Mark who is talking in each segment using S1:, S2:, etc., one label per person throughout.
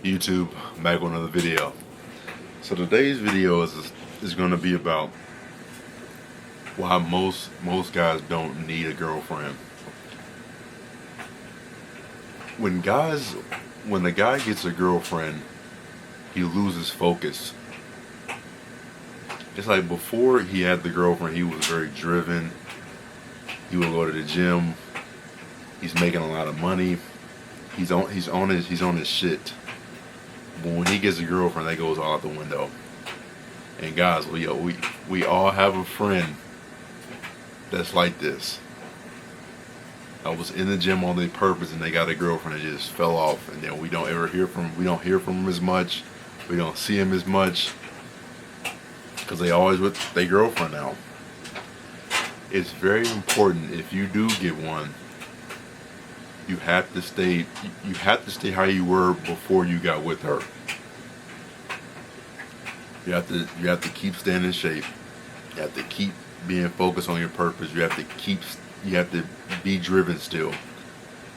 S1: YouTube, back with another video. So today's video is going to be about why most guys don't need a girlfriend. When a guy gets a girlfriend, he loses focus. It's like before he had the girlfriend, he was very driven. He would go to the gym. He's making a lot of money. He's on his shit. But when he gets a girlfriend, that goes all out the window. And guys, we all have a friend that's like this. I was in the gym on their purpose, and they got a girlfriend that just fell off, and then we don't hear from them as much. We don't see him as much because they always with their girlfriend now. It's very important, if you do get one, you have to stay how you were before you got with her. You have to keep staying in shape. You have to keep being focused on your purpose. You have to be driven still.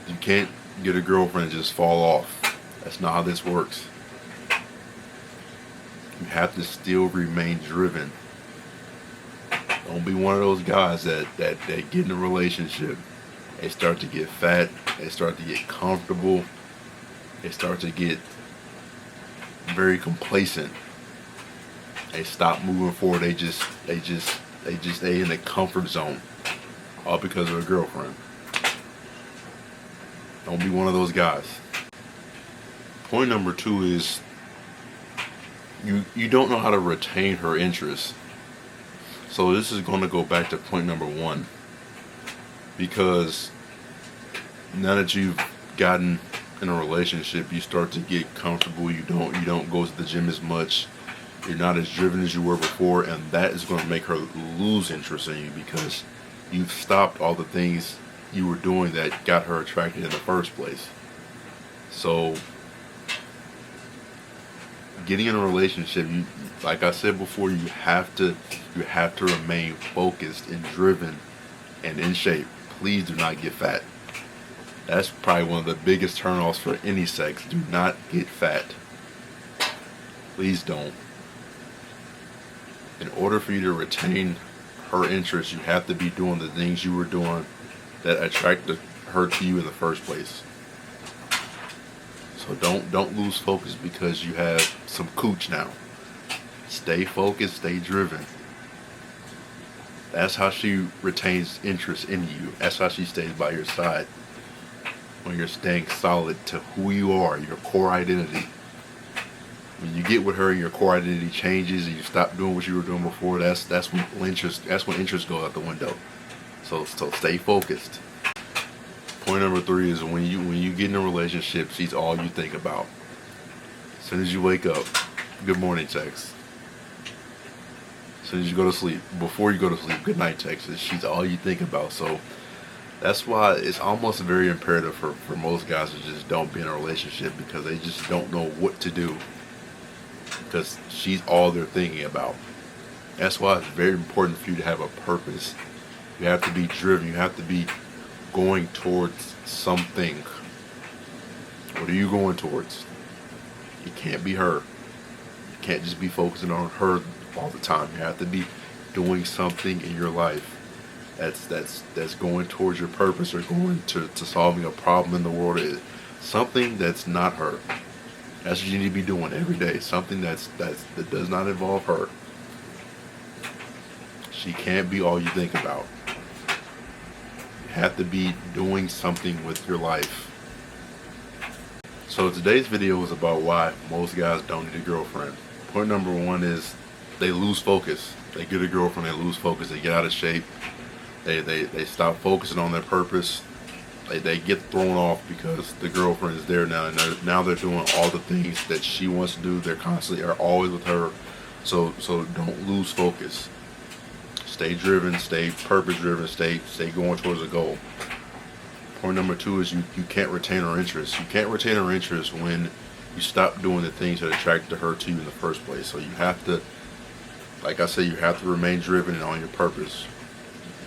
S1: You can't get a girlfriend and just fall off. That's not how this works. You have to still remain driven. Don't be one of those guys that get in a relationship. They start to get fat. They start to get comfortable. They start to get very complacent. They stop moving forward. They in the comfort zone, all because of a girlfriend. Don't be one of those guys. Point number 2 is you don't know how to retain her interest. So this is going to go back to point number 1. Because now that you've gotten in a relationship, you start to get comfortable. You don't go to the gym as much. You're not as driven as you were before, and that is going to make her lose interest in you because you've stopped all the things you were doing that got her attracted in the first place. So getting in a relationship, like I said before, you have to remain focused and driven and in shape. Please do not get fat. That's probably one of the biggest turnoffs for any sex. Do not get fat. Please don't. In order for you to retain her interest, you have to be doing the things you were doing that attracted her to you in the first place. So don't lose focus because you have some cooch now. Stay focused, stay driven. That's how she retains interest in you. That's how she stays by your side. When you're staying solid to who you are, your core identity. When you get with her and your core identity changes and you stop doing what you were doing before, that's when interest goes out the window. So stay focused. Point number 3 is when you get in a relationship, she's all you think about. As soon as you wake up, good morning text. As soon as you go to sleep, before you go to sleep, good night text. She's all you think about. So that's why it's almost very imperative for most guys to just don't be in a relationship because they just don't know what to do because she's all they're thinking about. That's why it's very important for you to have a purpose. You have to be driven. You have to be going towards something. What are you going towards? It can't be her. You can't just be focusing on her all the time. You have to be doing something in your life that's going towards your purpose or going to solving a problem in the world. Something that's not her. That's what you need to be doing every day. Something that does not involve her. She can't be all you think about. You have to be doing something with your life. So today's video is about why most guys don't need a girlfriend. Point number 1 is they lose focus. They get a girlfriend, they lose focus, they get out of shape. They stop focusing on their purpose. They get thrown off because the girlfriend is there now, and now they're doing all the things that she wants to do. They're constantly are always with her. So don't lose focus. Stay driven, stay purpose driven, stay going towards a goal. Point number 2 is you can't retain her interest. You can't retain her interest when you stop doing the things that attracted her to you in the first place. So you have to, like I said, you have to remain driven and on your purpose.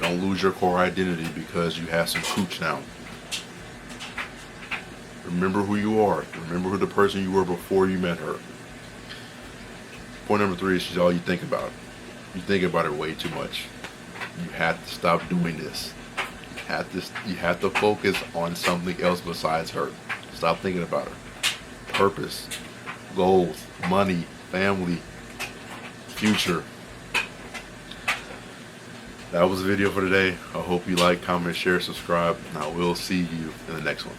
S1: Don't lose your core identity because you have some cooch now. Remember who you are. Remember who the person you were before you met her. Point number 3 is she's all you think about. You think about her way too much. You have to stop doing this. You have to focus on something else besides her. Stop thinking about her. Purpose, goals, money, family, future. That was the video for today. I hope you like, comment, share, subscribe, and I will see you in the next one.